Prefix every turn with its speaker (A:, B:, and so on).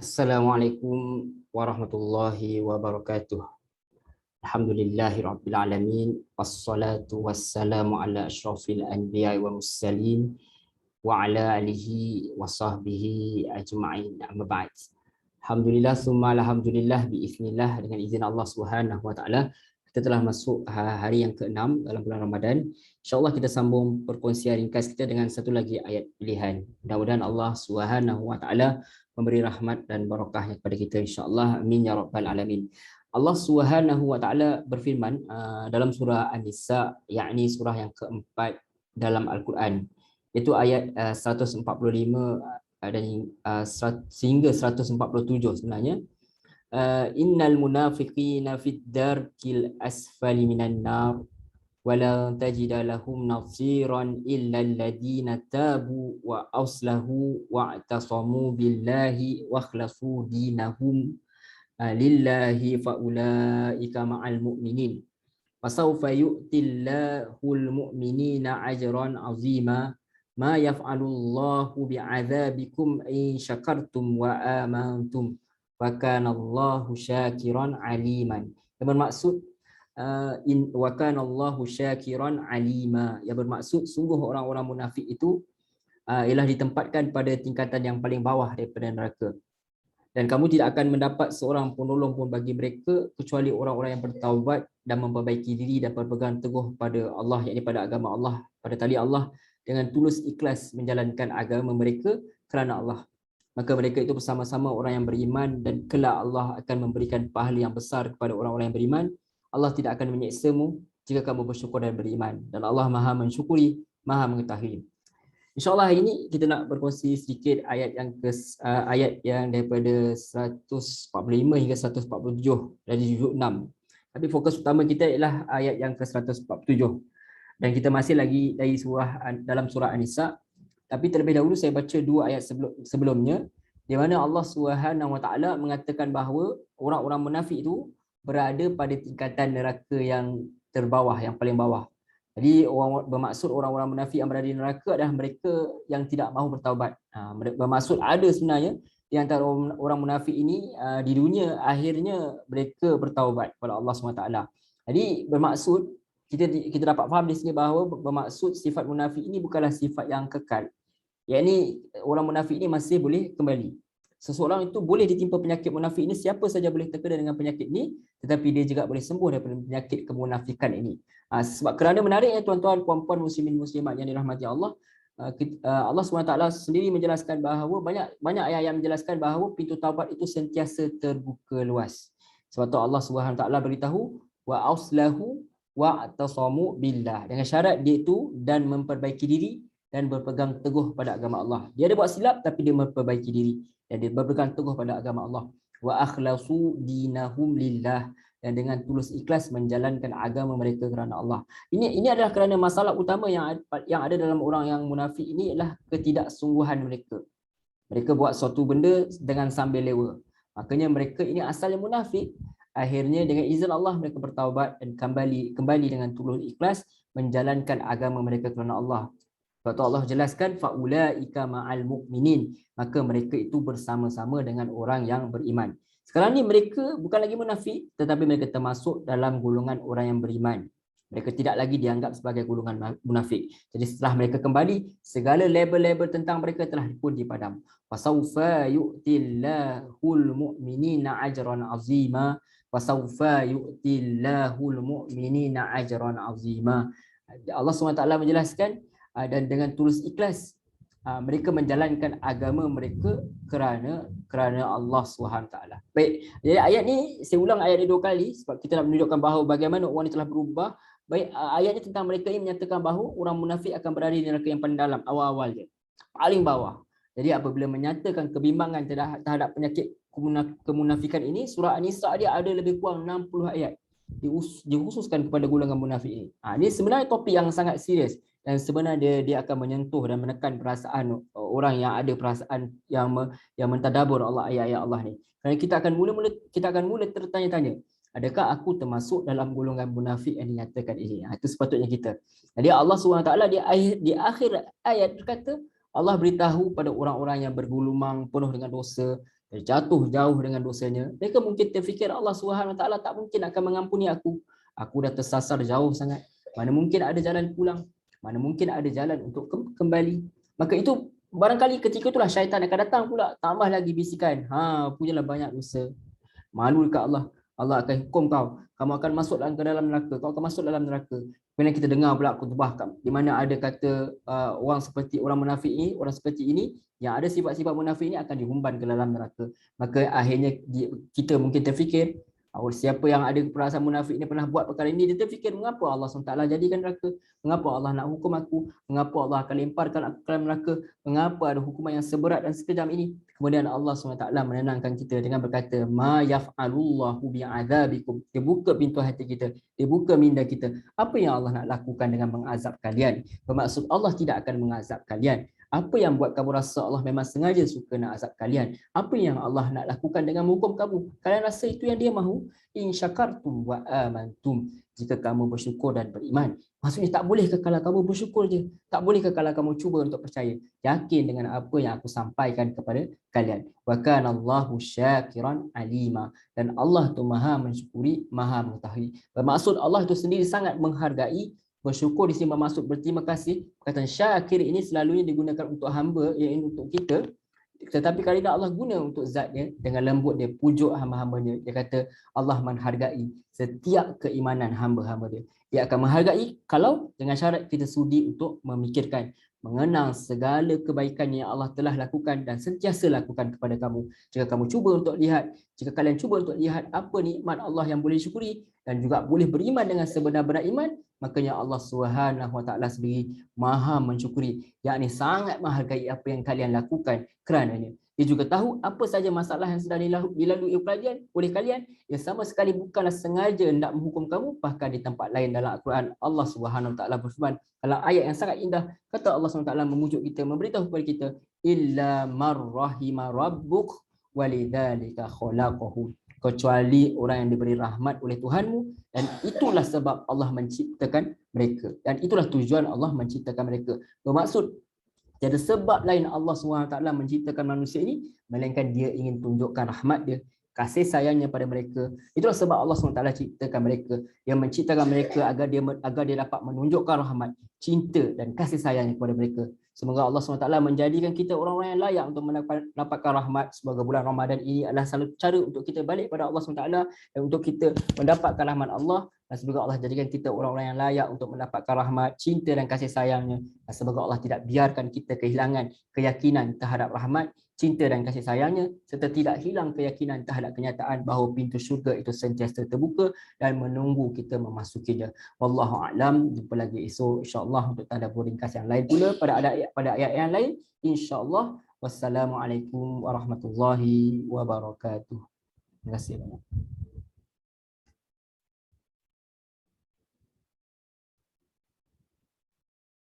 A: Assalamualaikum warahmatullahi wabarakatuh. Alhamdulillahirabbil alamin wassalatu wassalamu ala asyrafil anbiya'i wal mursalin wa ala alihi wa sahbihi ajma'in. Amma ba'd. Alhamdulillah summa alhamdulillah biiznillah, dengan izin Allah Subhanahu wa taala kita telah masuk hari yang ke-6 dalam bulan Ramadan. InsyaAllah kita sambung perkongsian ringkas kita dengan satu lagi ayat pilihan. Mudah-mudahan Allah Subhanahu wa taala memberi rahmat dan barakahnya kepada kita, insya-Allah. Amin ya rabbal alamin. Allah Subhanahu wa taala berfirman dalam surah An-Nisa, yakni surah yang keempat dalam Al-Quran, iaitu ayat 145 dan sehingga 147 sebenarnya. Innal munafiqina fid darkil asfali minan nar wala tajida lahum nasiran illa alladhina tabu wa aslahu wa atasamu billahi wa akhlasu dinahum lillahi faulaika ma'al mu'minin fasawfa yu'tillahul mu'minina ajran azima ma yaf'alullahu bi'adzabikum in syakartum wa amantum wa kanallahu syakiran aliman. Yang bermaksud wa kanallahu syakiran alima, yang bermaksud sungguh orang-orang munafik itu ialah ditempatkan pada tingkatan yang paling bawah daripada neraka, dan kamu tidak akan mendapat seorang penolong pun bagi mereka kecuali orang-orang yang bertaubat dan memperbaiki diri dan berpegang teguh pada Allah, yakni pada agama Allah, pada tali Allah, dengan tulus ikhlas menjalankan agama mereka kerana Allah. Maka mereka itu bersama-sama orang yang beriman, dan kelak Allah akan memberikan pahala yang besar kepada orang-orang yang beriman. Allah tidak akan menyeksamu jika kamu bersyukur dan beriman, dan Allah Maha mensyukuri, Maha mengetahui. InsyaAllah hari ini kita nak berkongsi sedikit ayat yang daripada 145 hingga 147 dari juzuk 6. Tapi fokus utama kita ialah ayat yang ke-147. Dan kita masih lagi dari dalam surah An-Nisa. Tapi terlebih dahulu saya baca dua ayat sebelumnya, di mana Allah Subhanahu wa taala mengatakan bahawa orang-orang munafik itu berada pada tingkatan neraka yang terbawah, yang paling bawah. Jadi bermaksud orang-orang munafik yang berada di neraka adalah mereka yang tidak mahu bertaubat. Bermaksud ada sebenarnya di antara orang munafik ini di dunia akhirnya mereka bertaubat kepada Allah SWT. Jadi bermaksud kita dapat faham di sini bahawa bermaksud sifat munafik ini bukanlah sifat yang kekal. Yakni orang munafik ini masih boleh kembali. Seseorang itu boleh ditimpa penyakit munafik ini, siapa saja boleh terkena dengan penyakit ini, tetapi dia juga boleh sembuh daripada penyakit kemunafikan ini. Sebab kerana menariknya tuan-tuan, puan-puan, muslimin, muslimat yang dirahmati Allah, Allah SWT sendiri menjelaskan bahawa banyak ayat yang menjelaskan bahawa pintu taubat itu sentiasa terbuka luas. Sebab tu Allah SWT beritahu wa auslahu wa atasamu billah, dengan syarat dia itu dan memperbaiki diri dan berpegang teguh pada agama Allah. Dia ada buat silap tapi dia memperbaiki diri dan dia berpegang teguh pada agama Allah. Wa akhlasu dinahum lillah, dan dengan tulus ikhlas menjalankan agama mereka kerana Allah. Ini adalah kerana masalah utama yang ada dalam orang yang munafik ini ialah ketidaksungguhan mereka. Mereka buat suatu benda dengan sambil lewa. Makanya mereka ini asalnya munafik. Akhirnya dengan izin Allah mereka bertaubat dan kembali dengan tulus ikhlas menjalankan agama mereka kerana Allah. Sebab tu Allah jelaskan faulaika ma'al mu'minin, maka mereka itu bersama-sama dengan orang yang beriman. Sekarang ni mereka bukan lagi munafik, tetapi mereka termasuk dalam golongan orang yang beriman. Mereka tidak lagi dianggap sebagai golongan munafik. Jadi setelah mereka kembali, segala label-label tentang mereka telah pun dipadam. Fasawfa yu'tillahul mu'minina ajran azima. Fasawfa yu'tillahul mu'minina ajran azima. Allah SWT menjelaskan, dan dengan tulus ikhlas mereka menjalankan agama mereka kerana Allah SWT. Baik, jadi ayat ni saya ulang ayat ni 2 kali sebab kita nak menunjukkan bahawa bagaimana orang ni telah berubah. Baik, ayat ni tentang mereka ini menyatakan bahawa orang munafik akan berada di neraka yang paling dalam, awal-awal je, paling bawah. Jadi apabila menyatakan kebimbangan terhadap penyakit kemunafikan ini, surah An-Nisa dia ada lebih kurang 60 ayat dikhususkan kepada golongan munafik ini. Ini sebenarnya topik yang sangat serius, dan sebenarnya dia akan menyentuh dan menekan perasaan orang yang ada perasaan yang mentadabbur Allah, ayat-ayat Allah ni. Kerana kita akan mula tertanya-tanya, adakah aku termasuk dalam golongan munafik yang dinyatakan ini? Itu sepatutnya kita. Jadi Allah SWT di akhir ayat berkata, Allah beritahu pada orang-orang yang bergulumang penuh dengan dosa, jatuh jauh dengan dosanya, mereka mungkin terfikir Allah Subhanahu Wa Taala tak mungkin akan mengampuni aku. Aku dah tersasar jauh sangat. Mana mungkin ada jalan pulang? Mana mungkin ada jalan untuk kembali? Maka itu barangkali ketika itulah syaitan akan datang pula, tambah lagi bisikan. Punyalah banyak dosa. Malu dekat Allah. Allah akan hukum kau. Kamu akan masuk ke dalam neraka. Kau akan masuk dalam neraka. Kemudian kita dengar pula khutbah di mana ada kata orang seperti orang munafik ini, orang seperti ini yang ada sifat-sifat munafik ini akan dihumban ke dalam neraka. Maka akhirnya kita mungkin terfikir, siapa yang ada perasaan munafik ini pernah buat perkara ini, dia terfikir mengapa Allah SWT jadikan neraka? Mengapa Allah nak hukum aku? Mengapa Allah akan lemparkan aku ke dalam neraka? Mengapa ada hukuman yang seberat dan sekejam ini? Kemudian Allah SWT menenangkan kita dengan berkata, ma yaf'alullahu bi'adzabikum. Dia buka pintu hati kita, dia buka minda kita. Apa yang Allah nak lakukan dengan mengazab kalian? Bermaksud Allah tidak akan mengazab kalian. Apa yang buat kamu rasa Allah memang sengaja suka nak azab kalian? Apa yang Allah nak lakukan dengan menghukum kamu? Kalian rasa itu yang dia mahu? In syakartum wa amantum. Jika kamu bersyukur dan beriman. Maksudnya tak boleh ke kalau kamu bersyukur je. Tak boleh ke kalau kamu cuba untuk percaya. Yakin dengan apa yang aku sampaikan kepada kalian. Wa kana Allahu syakiran alima. Dan Allah tu maha mensyukuri, maha mengetahui. Bermaksud Allah itu sendiri sangat menghargai. Bersyukur di sini bermaksud berterima kasih. Perkataan syakir ini selalunya digunakan untuk hamba, iaitu untuk kita. Tetapi kali ini Allah guna untuk zatnya, dengan lembut dia pujuk hamba-hambanya. Dia kata Allah menghargai setiap keimanan hamba-hamba dia. Dia akan menghargai kalau dengan syarat kita sudi untuk memikirkan, mengenang segala kebaikan yang Allah telah lakukan dan sentiasa lakukan kepada kamu. Jika kamu cuba untuk lihat, jika kalian cuba untuk lihat apa nikmat Allah yang boleh syukuri dan juga boleh beriman dengan sebenar-benar iman, makanya Allah Subhanahu Wa Taala sendiri maha mensyukuri, yakni sangat menghargai apa yang kalian lakukan kerananya. Dia juga tahu apa saja masalah yang sedang dilalui oleh kalian yang sama sekali bukanlah sengaja hendak menghukum kamu. Bahkan di tempat lain dalam Al-Quran, Allah Subhanahu Wa Taala berfirman dalam ayat yang sangat indah, kata Allah Subhanahu Wa Taala memujuk kita, memberitahu kepada kita, illa marrahima rabbuk walidzalika khalaqahu. Kecuali orang yang diberi rahmat oleh Tuhanmu, dan itulah sebab Allah menciptakan mereka, dan itulah tujuan Allah menciptakan mereka. Bermaksud tiada sebab lain Allah SWT menciptakan manusia ini melainkan dia ingin tunjukkan rahmat dia, kasih sayangnya pada mereka. Itulah sebab Allah SWT ciptakan mereka. Dia menciptakan mereka agar dia dapat menunjukkan rahmat, cinta dan kasih sayangnya kepada mereka. Semoga Allah SWT menjadikan kita orang-orang yang layak untuk mendapatkan rahmat. Semoga bulan Ramadan ini adalah salah satu cara untuk kita balik pada Allah SWT dan untuk kita mendapatkan rahmat Allah. Dan semoga Allah jadikan kita orang-orang yang layak untuk mendapatkan rahmat, cinta dan kasih sayangnya. Dan semoga Allah tidak biarkan kita kehilangan keyakinan terhadap rahmat, cinta dan kasih sayangnya, serta tidak hilang keyakinan terhadap kenyataan bahawa pintu syurga itu sentiasa terbuka dan menunggu kita memasukinya. Wallahu a'lam. Jumpa lagi esok insya-Allah untuk tadabbur ringkas yang lain pula pada ayat yang lain insya-Allah. Wassalamualaikum warahmatullahi wabarakatuh. Terima kasih banyak.